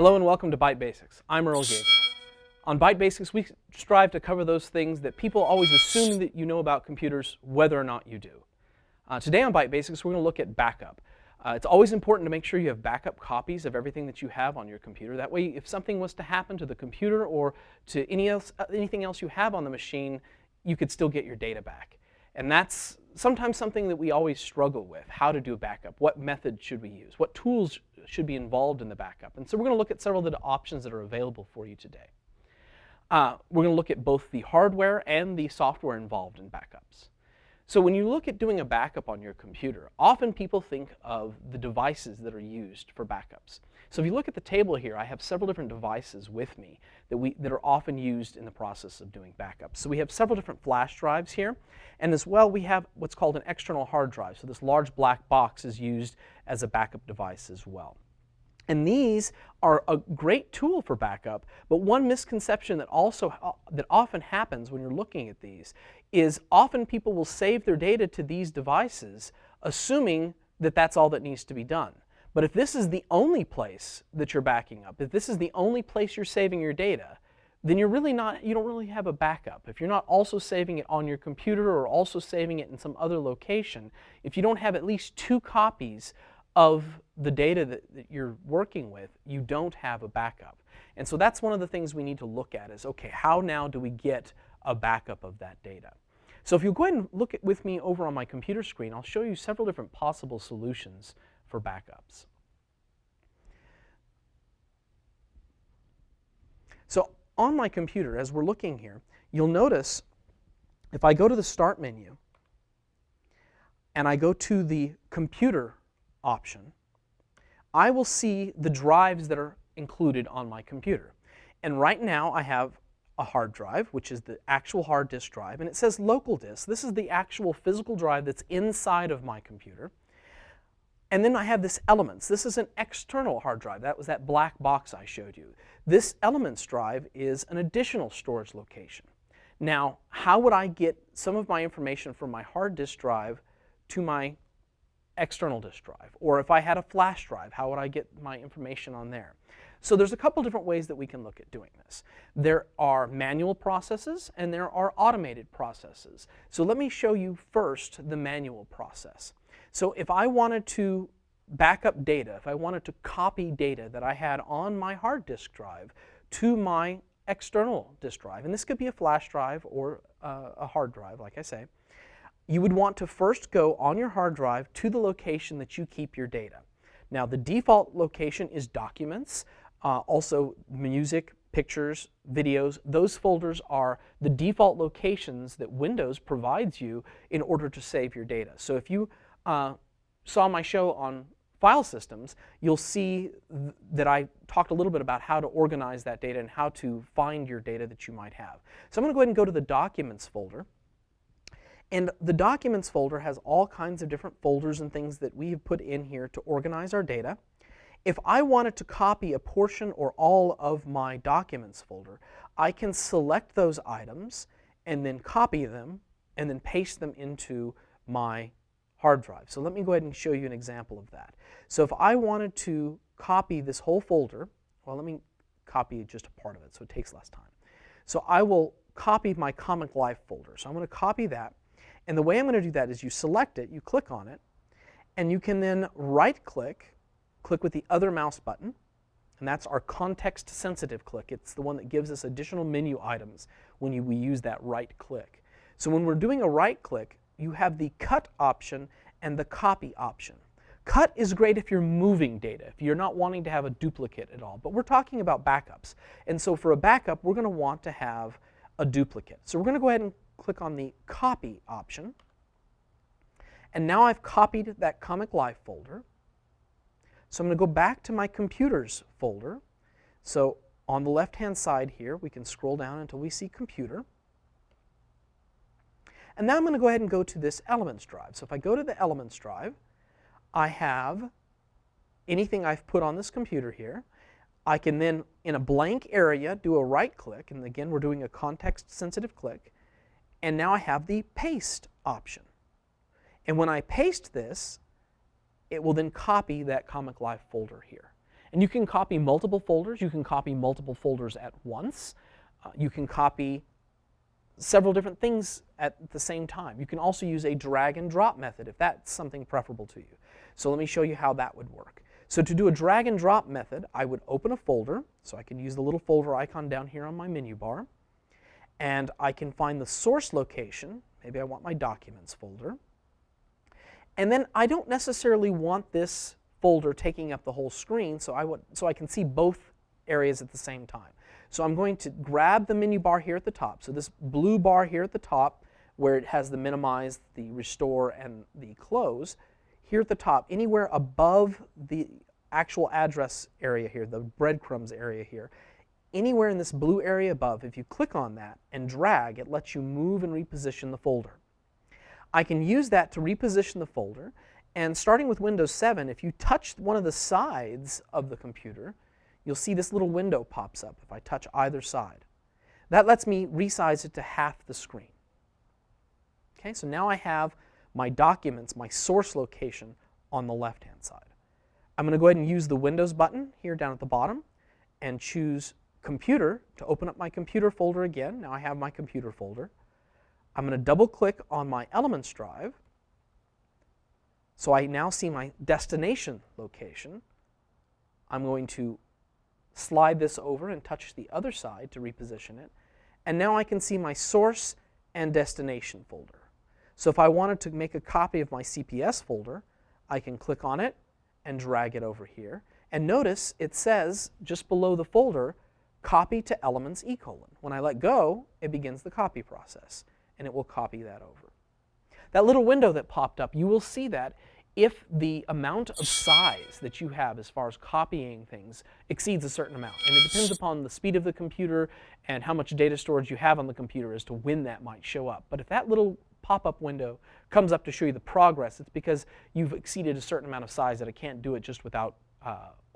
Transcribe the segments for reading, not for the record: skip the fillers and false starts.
Hello and welcome to Byte Basics. I'm Earl Gates. On Byte Basics, we strive to cover those things that people always assume that you know about computers, whether or not you do. Today on Byte Basics, we're going to look at backup. It's always important to make sure you have backup copies of everything that you have on your computer. That way, if something was to happen to the computer or to anything else you have on the machine, you could still get your data back. And that's sometimes something that we always struggle with, how to do a backup. What method should we use? What tools should be involved in the backup? And so we're going to look at several of the options that are available for you today. We're going to look at both the hardware and the software involved in backups. So when you look at doing a backup on your computer, often people think of the devices that are used for backups. So if you look at the table here, I have several different devices with me that are often used in the process of doing backups. So we have several different flash drives here, and as well we have what's called an external hard drive. So this large black box is used as a backup device as well. And these are a great tool for backup, but one misconception that often happens when you're looking at these is often people will save their data to these devices assuming that that's all that needs to be done. But if this is the only place that you're backing up, if this is the only place you're saving your data, then you don't really have a backup. If you're not also saving it on your computer or also saving it in some other location, if you don't have at least 2 copies of the data that you're working with, you don't have a backup. And so that's one of the things we need to look at is, okay, how now do we get a backup of that data? So if you go ahead and look with me over on my computer screen, I'll show you several different possible solutions for backups. So on my computer, as we're looking here, you'll notice if I go to the Start menu and I go to the Computer option, I will see the drives that are included on my computer. And right now I have a hard drive, which is the actual hard disk drive, and it says local disk. This is the actual physical drive that's inside of my computer. And then I have this Elements. This is an external hard drive. That was that black box I showed you. This Elements drive is an additional storage location. Now, how would I get some of my information from my hard disk drive to my external disk drive? Or if I had a flash drive, how would I get my information on there? So there's a couple different ways that we can look at doing this. There are manual processes and there are automated processes. So let me show you first the manual process. So if I wanted to back up data, if I wanted to copy data that I had on my hard disk drive to my external disk drive, and this could be a flash drive or a hard drive, like I say, you would want to first go on your hard drive to the location that you keep your data. Now, the default location is Documents, also Music, Pictures, Videos. Those folders are the default locations that Windows provides you in order to save your data. So if you saw my show on file systems, you'll see that I talked a little bit about how to organize that data and how to find your data that you might have. So I'm going to go ahead and go to the Documents folder. And the Documents folder has all kinds of different folders and things that we have put in here to organize our data. If I wanted to copy a portion or all of my Documents folder, I can select those items and then copy them and then paste them into my hard drive. So let me go ahead and show you an example of that. So if I wanted to copy this whole folder, well, let me copy just a part of it so it takes less time. So I will copy my Comic Life folder. So I'm going to copy that. And the way I'm going to do that is you select it, you click on it, and you can then right-click, click with the other mouse button, and that's our context-sensitive click. It's the one that gives us additional menu items when we use that right-click. So when we're doing a right-click, you have the Cut option and the Copy option. Cut is great if you're moving data, if you're not wanting to have a duplicate at all, but we're talking about backups. And so for a backup, we're going to want to have a duplicate. So we're going to go ahead and click on the Copy option. And now I've copied that Comic Life folder. So I'm going to go back to my Computers folder. So on the left-hand side here, we can scroll down until we see Computer. And now I'm going to go ahead and go to this Elements drive. So if I go to the Elements drive, I have anything I've put on this computer here. I can then, in a blank area, do a right-click. And again, we're doing a context-sensitive click. And now I have the Paste option. And when I paste this, it will then copy that Comic Life folder here. And you can copy multiple folders. You can copy multiple folders at once. You can copy several different things at the same time. You can also use a drag and drop method if that's something preferable to you. So let me show you how that would work. So to do a drag and drop method, I would open a folder. So I can use the little folder icon down here on my menu bar. And I can find the source location. Maybe I want my documents folder. And then I don't necessarily want this folder taking up the whole screen, so I can see both areas at the same time. So I'm going to grab the menu bar here at the top. So this blue bar here at the top, where it has the minimize, the restore, and the close, here at the top, anywhere above the actual address area here, the breadcrumbs area here, anywhere in this blue area above, if you click on that and drag, it lets you move and reposition the folder. I can use that to reposition the folder, and starting with Windows 7, if you touch one of the sides of the computer, you'll see this little window pops up if I touch either side. That lets me resize it to half the screen. Okay, so now I have my documents, my source location, on the left-hand side. I'm going to go ahead and use the Windows button here down at the bottom and choose Computer to open up my computer folder again. Now I have my computer folder. I'm going to double-click on my Elements drive. So I now see my destination location. I'm going to slide this over and touch the other side to reposition it. And now I can see my source and destination folder. So if I wanted to make a copy of my CPS folder, I can click on it and drag it over here. And notice it says just below the folder, copy to elements : When I let go, it begins the copy process, and it will copy that over. That little window that popped up, you will see that if the amount of size that you have as far as copying things exceeds a certain amount. And it depends upon the speed of the computer and how much data storage you have on the computer as to when that might show up. But if that little pop-up window comes up to show you the progress, it's because you've exceeded a certain amount of size that it can't do it just without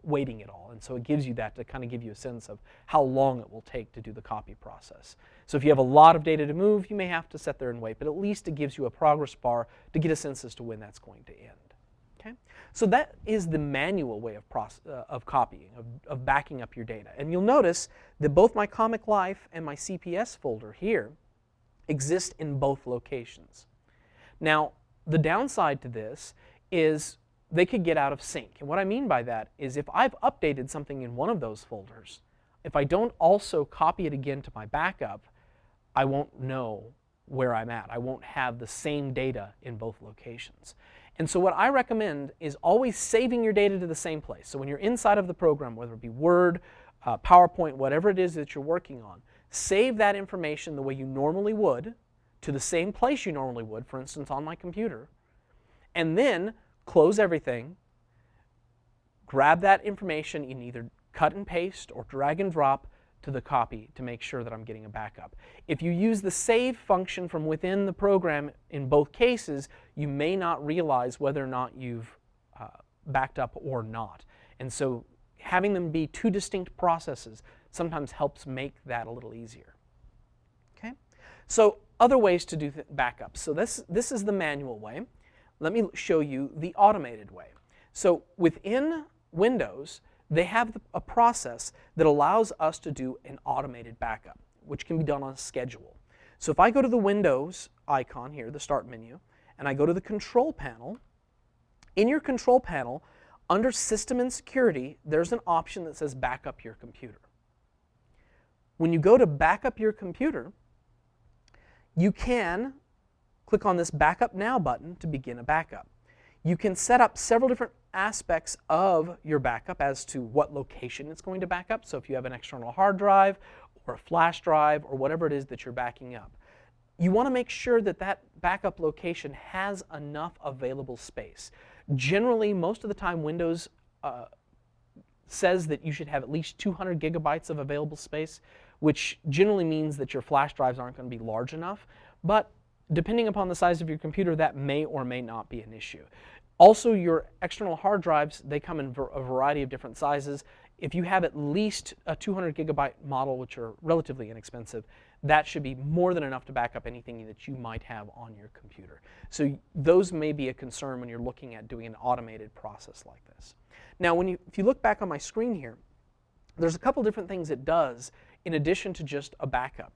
waiting it all. And so it gives you that to kind of give you a sense of how long it will take to do the copy process. So if you have a lot of data to move, you may have to sit there and wait, but at least it gives you a progress bar to get a sense as to when that's going to end. Okay? So that is the manual way of copying, of backing up your data. And you'll notice that both my Comic Life and my CPS folder here exist in both locations. Now, the downside to this is they could get out of sync. And what I mean by that is if I've updated something in one of those folders, if I don't also copy it again to my backup, I won't know where I'm at. I won't have the same data in both locations. And so what I recommend is always saving your data to the same place. So when you're inside of the program, whether it be Word, PowerPoint, whatever it is that you're working on, save that information the way you normally would to the same place you normally would, for instance on my computer, and then close everything, grab that information and either cut and paste or drag and drop to the copy to make sure that I'm getting a backup. If you use the save function from within the program in both cases, you may not realize whether or not you've backed up or not. And so having them be two distinct processes sometimes helps make that a little easier. Okay? So other ways to do backups. So this is the manual way. Let me show you the automated way. So within Windows, they have a process that allows us to do an automated backup, which can be done on a schedule. So if I go to the Windows icon here, the Start menu, and I go to the Control Panel, in your Control Panel, under System and Security, there's an option that says Backup Your Computer. When you go to Backup Your Computer, you can click on this Backup Now button to begin a backup. You can set up several different aspects of your backup as to what location it's going to back up. So if you have an external hard drive or a flash drive or whatever it is that you're backing up, you want to make sure that that backup location has enough available space. Generally, most of the time, Windows says that you should have at least 200 gigabytes of available space, which generally means that your flash drives aren't going to be large enough. But depending upon the size of your computer, that may or may not be an issue. Also, your external hard drives, they come in a variety of different sizes. If you have at least a 200 gigabyte model, which are relatively inexpensive, that should be more than enough to back up anything that you might have on your computer. So those may be a concern when you're looking at doing an automated process like this. Now, if you look back on my screen here, there's a couple different things it does in addition to just a backup.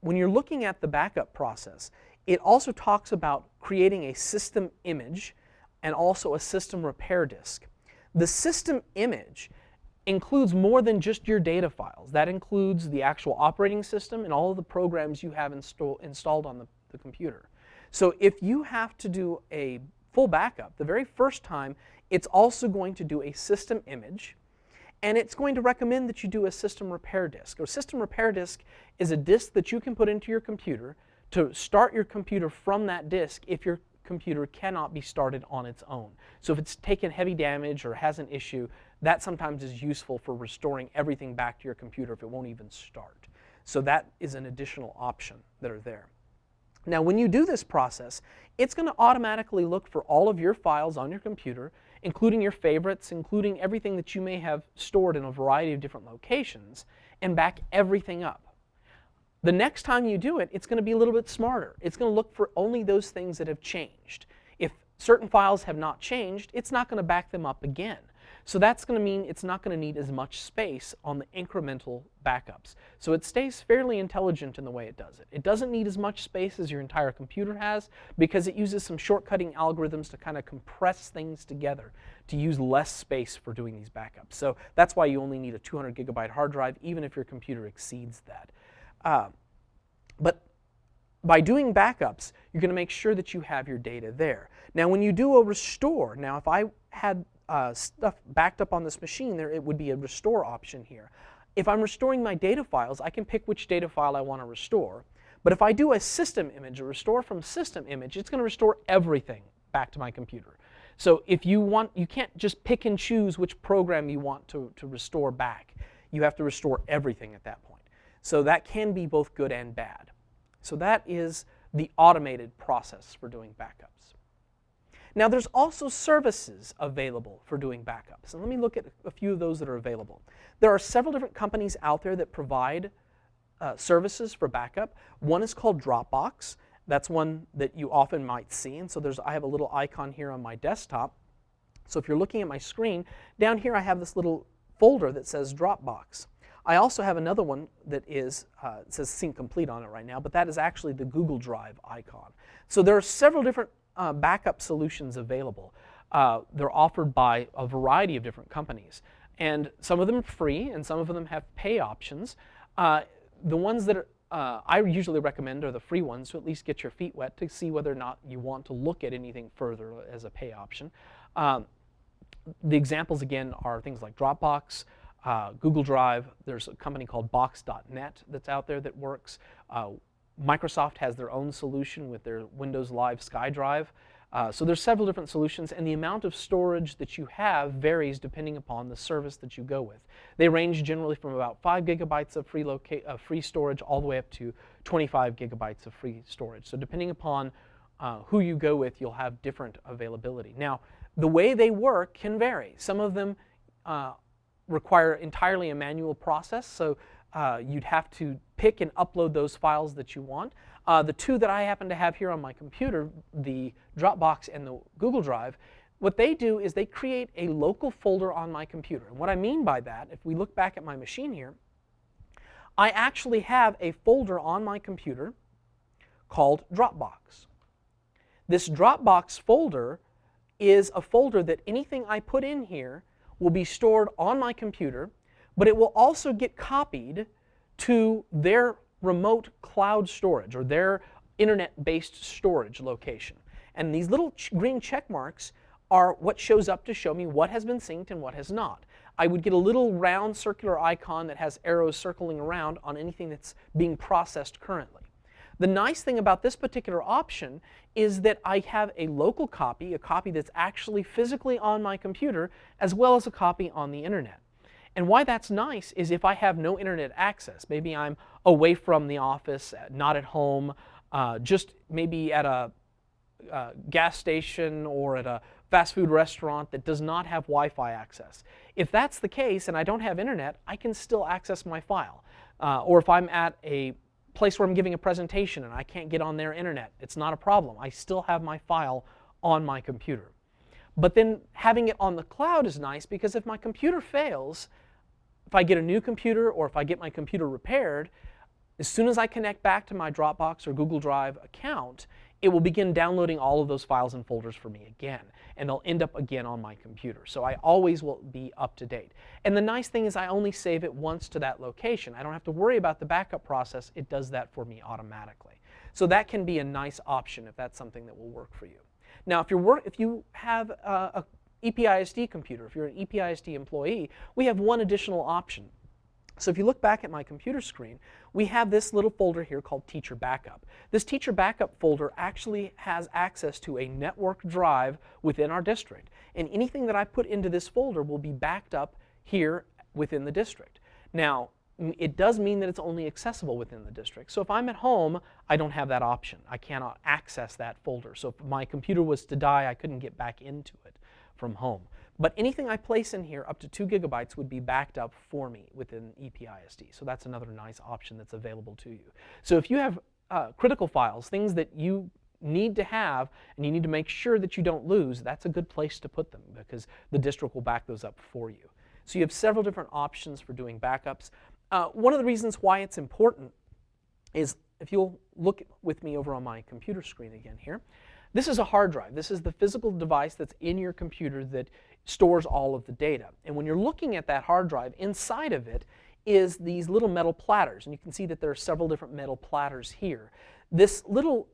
When you're looking at the backup process, it also talks about creating a system image and also a system repair disk. The system image includes more than just your data files. That includes the actual operating system and all of the programs you have installed on the computer. So if you have to do a full backup, the very first time, it's also going to do a system image, and it's going to recommend that you do a system repair disk. A system repair disk is a disk that you can put into your computer to start your computer from that disk if your computer cannot be started on its own. So if it's taken heavy damage or has an issue, that sometimes is useful for restoring everything back to your computer if it won't even start. So that is an additional option that are there. Now, when you do this process, it's going to automatically look for all of your files on your computer, including your favorites, including everything that you may have stored in a variety of different locations, and back everything up. The next time you do it, it's going to be a little bit smarter. It's going to look for only those things that have changed. If certain files have not changed, it's not going to back them up again. So that's going to mean it's not going to need as much space on the incremental backups. So it stays fairly intelligent in the way it does it. It doesn't need as much space as your entire computer has because it uses some shortcutting algorithms to kind of compress things together to use less space for doing these backups. So that's why you only need a 200 gigabyte hard drive, even if your computer exceeds that. But by doing backups, you're going to make sure that you have your data there. Now, when you do a restore, now if I had stuff backed up on this machine, it would be a restore option here. If I'm restoring my data files, I can pick which data file I want to restore. But if I do a system image, a restore from system image, it's going to restore everything back to my computer. So if you want, you can't just pick and choose which program you want to restore back. You have to restore everything at that point. So that can be both good and bad. So that is the automated process for doing backups. Now, there's also services available for doing backups. And let me look at a few of those that are available. There are several different companies out there that provide services for backup. One is called Dropbox. That's one that you often might see. And so I have a little icon here on my desktop. So if you're looking at my screen, down here I have this little folder that says Dropbox. I also have another one that it says Sync Complete on it right now, but that is actually the Google Drive icon. So there are several different backup solutions available. They're offered by a variety of different companies. And some of them are free, and some of them have pay options. The ones that I usually recommend are the free ones, to at least get your feet wet to see whether or not you want to look at anything further as a pay option. The examples, again, are things like Dropbox, Google Drive. There's a company called Box.net that's out there that works. Microsoft has their own solution with their Windows Live SkyDrive. So there's several different solutions, and the amount of storage that you have varies depending upon the service that you go with. They range generally from about 5 gigabytes of free storage all the way up to 25 gigabytes of free storage. So depending upon who you go with, you'll have different availability. Now, the way they work can vary. Some of them require entirely a manual process, so you'd have to pick and upload those files that you want. The two that I happen to have here on my computer, the Dropbox and the Google Drive, what they do is they create a local folder on my computer. And what I mean by that, if we look back at my machine here, I actually have a folder on my computer called Dropbox. This Dropbox folder is a folder that anything I put in here will be stored on my computer, but it will also get copied to their remote cloud storage or their internet-based storage location. And these little green check marks are what shows up to show me what has been synced and what has not. I would get a little round circular icon that has arrows circling around on anything that's being processed currently. The nice thing about this particular option is that I have a local copy, a copy that's actually physically on my computer, as well as a copy on the internet. And why that's nice is if I have no internet access, maybe I'm away from the office, not at home, just maybe at a gas station or at a fast food restaurant that does not have Wi-Fi access. If that's the case and I don't have internet, I can still access my file. Or if I'm at a place where I'm giving a presentation and I can't get on their internet, it's not a problem. I still have my file on my computer. But then having it on the cloud is nice because if my computer fails, if I get a new computer or if I get my computer repaired, as soon as I connect back to my Dropbox or Google Drive account, it will begin downloading all of those files and folders for me again, and they'll end up again on my computer. So I always will be up to date. And the nice thing is I only save it once to that location. I don't have to worry about the backup process. It does that for me automatically. So that can be a nice option if that's something that will work for you. Now, if you have a EPISD computer, if you're an EPISD employee, we have one additional option. So if you look back at my computer screen, we have this little folder here called Teacher Backup. This Teacher Backup folder actually has access to a network drive within our district. And anything that I put into this folder will be backed up here within the district. Now, it does mean that it's only accessible within the district. So if I'm at home, I don't have that option. I cannot access that folder. So if my computer was to die, I couldn't get back into it from home. But anything I place in here up to 2 gigabytes would be backed up for me within EPISD. So that's another nice option that's available to you. So if you have critical files, things that you need to have and you need to make sure that you don't lose, that's a good place to put them because the district will back those up for you. So you have several different options for doing backups. One of the reasons why it's important is, if you'll look with me over on my computer screen again here, this is a hard drive. This is the physical device that's in your computer that stores all of the data. And when you're looking at that hard drive, inside of it is these little metal platters. And you can see that there are several different metal platters here. This little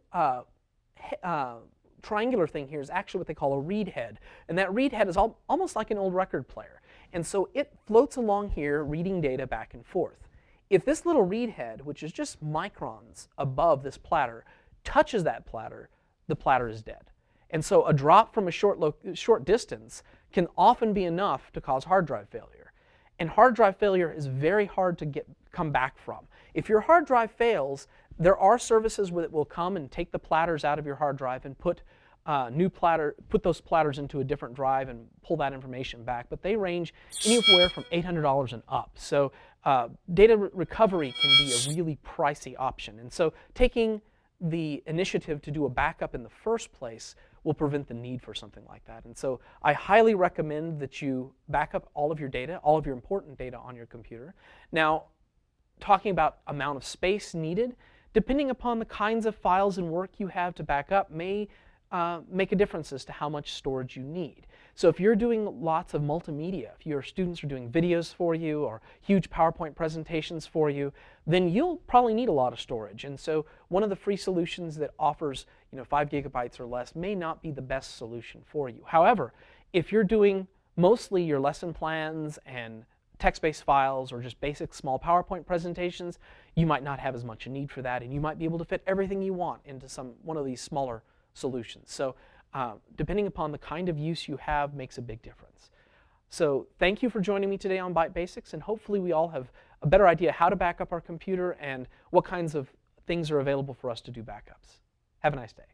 triangular thing here is actually what they call a read head. And that read head is almost like an old record player. And so it floats along here reading data back and forth. If this little read head, which is just microns above this platter, touches that platter, the platter is dead. And so a drop from a short distance can often be enough to cause hard drive failure. And hard drive failure is very hard to come back from. If your hard drive fails, there are services that will come and take the platters out of your hard drive and put those platters into a different drive and pull that information back. But they range anywhere from $800 and up. So data recovery can be a really pricey option. And so taking the initiative to do a backup in the first place will prevent the need for something like that. And so I highly recommend that you back up all of your data, all of your important data on your computer. Now, talking about amount of space needed, depending upon the kinds of files and work you have to back up may make a difference as to how much storage you need. So if you're doing lots of multimedia, if your students are doing videos for you or huge PowerPoint presentations for you, then you'll probably need a lot of storage. And so one of the free solutions that offers 5 gigabytes or less may not be the best solution for you. However, if you're doing mostly your lesson plans and text-based files or just basic small PowerPoint presentations, you might not have as much a need for that, and you might be able to fit everything you want into one of these smaller solutions. So depending upon the kind of use you have makes a big difference. So thank you for joining me today on Byte Basics, and hopefully we all have a better idea how to back up our computer and what kinds of things are available for us to do backups. Have a nice day.